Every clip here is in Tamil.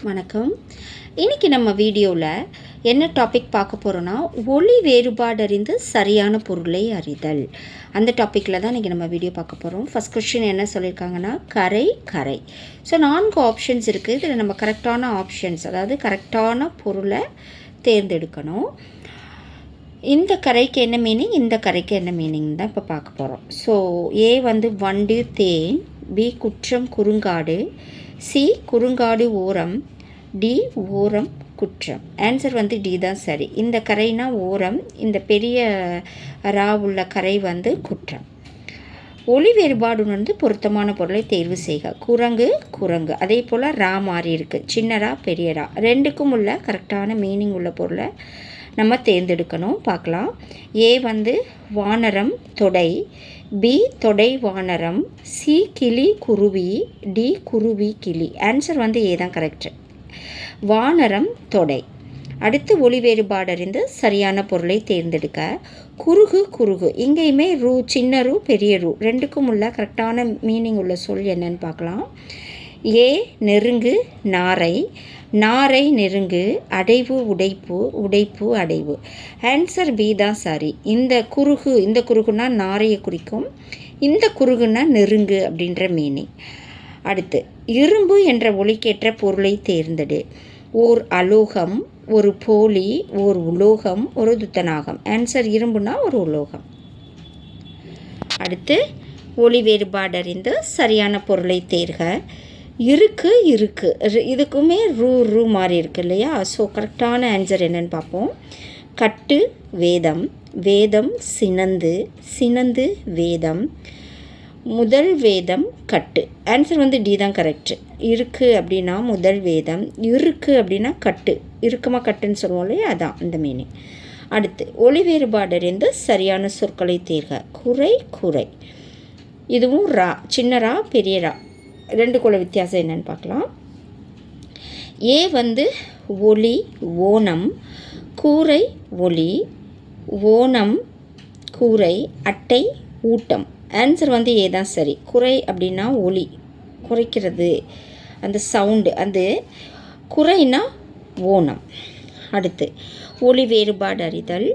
வணக்கம். இன்றைக்கி நம்ம வீடியோவில் என்ன டாபிக் பார்க்க போகிறோன்னா, ஒளி வேறுபாடு அறிந்து சரியான பொருளை அறிதல். அந்த டாப்பிக்கில் தான் இன்றைக்கி நம்ம வீடியோ பார்க்க போகிறோம். ஃபஸ்ட் கொஸ்டின் என்ன சொல்லியிருக்காங்கன்னா, கரை கரை. ஸோ 4 ஆப்ஷன்ஸ் இருக்குது. இதில் நம்ம கரெக்டான ஆப்ஷன்ஸ், அதாவது கரெக்டான பொருளை தேர்ந்தெடுக்கணும். இந்த கரைக்கு என்ன மீனிங், இந்த கரைக்கு என்ன மீனிங் தான் இப்போ பார்க்க போகிறோம். ஸோ ஏ வந்து வண்டு தேன், பி குற்றம் குறுங்காடு, சி குறுங்காடு ஓரம், டி ஓரம் குற்றம். ஆன்சர் வந்து டி தான் சரி. இந்த கரைனா ஓரம், இந்த பெரிய ரா உள்ள கரை வந்து குற்றம். ஒளி வேறுபாடு வந்து பொருத்தமான பொருளை தேர்வு செய்க. குரங்கு குரங்கு, அதே போல் ரா மாறி இருக்குது, சின்ன ரா பெரிய ரா, ரெண்டுக்கும் உள்ள கரெக்டான மீனிங் உள்ள பொருளை நம்ம தேர்ந்தெடுக்கணும். பார்க்கலாம். ஏ வந்து வானரம் தொடை, பி தொடை வானரம், சி கிளி குருவி, டி குருவி கிளி. ஆன்சர் வந்து ஏ தான் கரெக்ட், வானரம் தொடை. அடுத்து ஒளி வேறுபாடு அறிந்து சரியான பொருளை தேர்ந்தெடுக்க. குறுகு குறுகு, இங்கேயுமே ரூ, சின்ன ரூ பெரிய ரூ, ரெண்டுக்கும் உள்ள கரெக்டான மீனிங் உள்ள சொல் என்னன்னு பார்க்கலாம். ஏ நெருங்கு நாரை, நாரை நெருங்கு, அடைவு உடைப்பு, உடைப்பு அடைவு. ஆன்சர் பி தான் சரி. இந்த குறுகுனா நாரையை குறிக்கும், இந்த குறுகுனா நெருங்கு அப்படின்ற மீனிங். அடுத்து இரும்பு என்ற ஒலிக்கேற்ற பொருளை தேர்ந்தெடு. ஓர் அலோகம், ஒரு போலி, ஓர் உலோகம், ஒரு துத்தநாகம். ஆன்சர் இரும்புனா ஒரு உலோகம். அடுத்து ஒளி வேறுபாடு அறிந்து சரியான பொருளை தேர்க. இருக்கு இருக்கு, இதுக்குமே ரூ மாறி இருக்கு இல்லையா? ஸோ கரெக்டான ஆன்சர் என்னன்னு பார்ப்போம். கட்டு வேதம், வேதம் சினந்து, சினந்து வேதம், முதல் வேதம் கட்டு. ஆன்சர் வந்து டி தான் கரெக்ட். இருக்கு அப்படின்னா முதல் வேதம், இருக்கு அப்படின்னா கட்டு, இருக்குமா கட்டுன்னு சொல்லுவோம் இல்லையா, அதான் இந்த மீனிங். அடுத்து ஒளி வேறுபாடு அறிந்து சரியான சொற்களை தேர்க. குறை குறை, இதுவும் ரா, சின்ன ரா பெரிய ரா, ரெண்டுக்குள்ள வித்தியாசம் என்னன்னு பார்க்கலாம். ஏ வந்து ஒளி ஓணம், கூரை ஒளி, ஓணம் கூரை, அட்டை ஊட்டம். ஆன்சர் வந்து ஏ தான் சரி. குறை அப்படின்னா ஒளி, குறைக்கிறது, அந்த சவுண்டு, அது குறைனா ஓணம். அடுத்து ஒளி வேறுபாடு அறிதல்.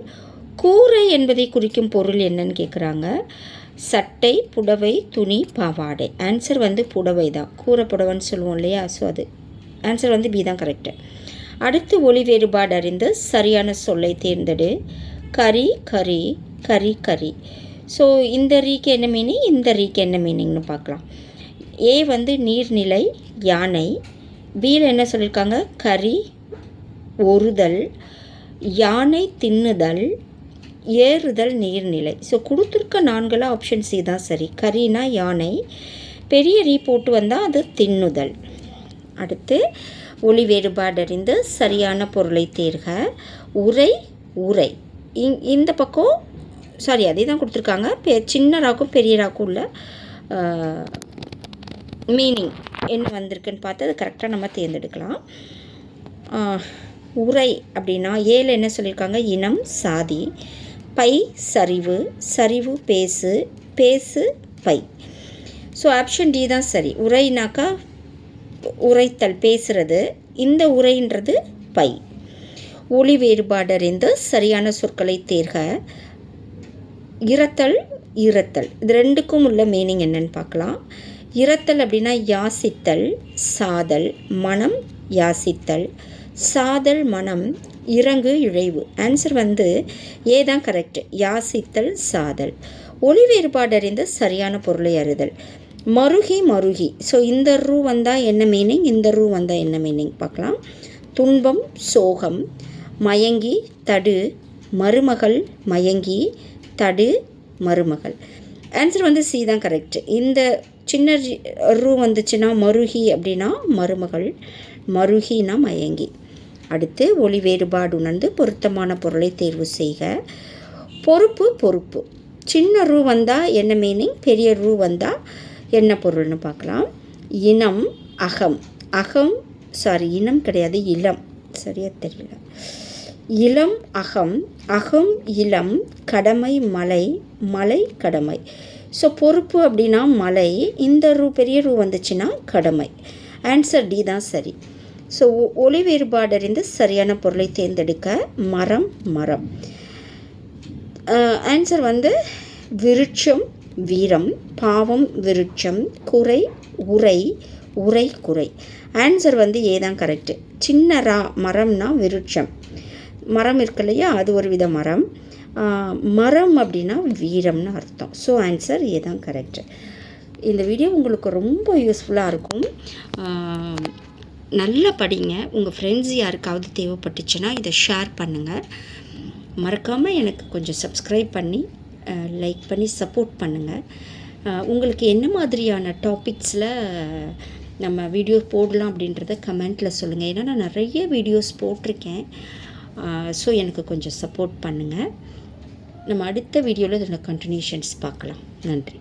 கூரை என்பதை குறிக்கும் பொருள் என்னன்னு கேட்குறாங்க. சட்டை, புடவை, துணி, பாவாடை. ஆன்சர் வந்து புடவை தான், கூரை புடவைன்னு சொல்லுவோம் இல்லையா? ஸோ அது ஆன்சர் வந்து பி தான் கரெக்டு. அடுத்து ஒளி வேறுபாடு அறிந்து சரியான சொல்லை தேர்ந்தெடு. கரி கரி, கரி கரி. ஸோ இந்த ரீக்கு என்ன மீனிங், இந்த ரீக்கு என்ன மீனிங்னு பார்க்கலாம். ஏ வந்து நீர்நிலை யானை, பியில் என்ன சொல்லியிருக்காங்க, கரி ஒருதல், யானை தின்னுதல், ஏறுதல் நீர்நிலை. ஸோ கொடுத்துருக்க 4 ஆப்ஷன் சி தான் சரி. கரினா யானை, பெரிய ரீ போட்டு வந்தால் அது தின்னுதல். அடுத்து ஒளி வேறுபாடு அறிந்து சரியான பொருளை தேர்க. உரை உரை, இந்த பக்கம் சாரி அதே தான் கொடுத்துருக்காங்க. சின்ன ராக்கும் பெரிய ராக்கும் உள்ள மீனிங் என்ன வந்திருக்குன்னு பார்த்து அது கரெக்டாக நம்ம தேர்ந்தெடுக்கலாம். உரை அப்படின்னா ஏல என்ன சொல்லியிருக்காங்க, இனம் சாதி, பை சரிவு, சரிவு பேசு, பேசு பை. ஸோ ஆப்ஷன் டி தான் சரி. உரைனாக்கா உரைத்தல், பேசுறது, இந்த உரைன்றது பை. ஒளி வேறுபாடு அறிந்து சரியான சொற்களை தேர்க. இரத்தல் இரத்தல், இது ரெண்டுக்கும் உள்ள மீனிங் என்னன்னு பார்க்கலாம். இரத்தல் அப்படின்னா யாசித்தல், சாதல், மனம் யாசித்தல், சாதல் மனம், இறங்கு இழைவு. ஆன்சர் வந்து ஏ தான் கரெக்ட், யாசித்தல் சாதல். ஒளி வேறுபாடு அறிந்து சரியான பொருளை அறிதல். மருகி மருகி, ஸோ இந்த ரூ வந்தால் என்ன மீனிங், இந்த ரூ வந்தால் என்ன மீனிங் பார்க்கலாம். துன்பம் சோகம், மயங்கி தடு, மருமகள் மயங்கி தடு மருமகள். ஆன்சர் வந்து சி தான் கரெக்ட். இந்த சின்ன ரூ வந்துச்சுன்னா மருகி அப்படின்னா மருமகள், மருகினா மயங்கி. அடுத்து ஒளி வேறுபாடு உணர்ந்து பொருத்தமான பொருளை தேர்வு செய்க. பொறுப்பு பொறுப்பு, சின்ன ரூ வந்தால் என்ன மீனிங், பெரிய ரூ வந்தால் என்ன பொருள்னு பார்க்கலாம். இனம் அகம், அகம் சாரி இனம் கிடையாது இளம், சரியாக தெரியல. இளம் அகம், அகம் இளம், கடமை மலை, மலை கடமை. ஸோ பொறுப்பு அப்படின்னா மலை, இந்த ரூ பெரிய ரூ வந்துச்சுன்னா கடமை. ஆன்சர் டி தான் சரி. ஸோ ஒளி வேறுபாடு அறிந்து சரியான பொருளை தேர்ந்தெடுக்க மரம். ஆன்சர் வந்து விருட்சம் வீரம், பாவம் விருட்சம், குறை உரை குறை. ஆன்சர் வந்து ஏதான் கரெக்டு. சின்ன மரம்னா விருட்சம், மரம் இருக்கு இல்லையா, அது ஒரு வித மரம். மரம் அப்படின்னா வீரம்னு அர்த்தம். ஸோ ஆன்சர் ஏதான் கரெக்டு. இந்த வீடியோ உங்களுக்கு ரொம்ப யூஸ்ஃபுல்லாக இருக்கும். நல்லா படிங்க. உங்கள் ஃப்ரெண்ட்ஸ் யாருக்காவது தேவைப்பட்டுச்சுன்னா இதை ஷேர் பண்ணுங்கள். மறக்காமல் எனக்கு கொஞ்சம் சப்ஸ்கிரைப் பண்ணி லைக் பண்ணி சப்போர்ட் பண்ணுங்கள். உங்களுக்கு என்ன மாதிரியான டாபிக்ஸில் நம்ம வீடியோ போடலாம் அப்படின்றத கமெண்ட்டில் சொல்லுங்கள். ஏன்னா நான் நிறைய வீடியோஸ் போட்டிருக்கேன். ஸோ எனக்கு கொஞ்சம் சப்போர்ட் பண்ணுங்கள். நம்ம அடுத்த வீடியோவில் இதோட கண்டினியூஷன்ஸ் பார்க்கலாம். நன்றி.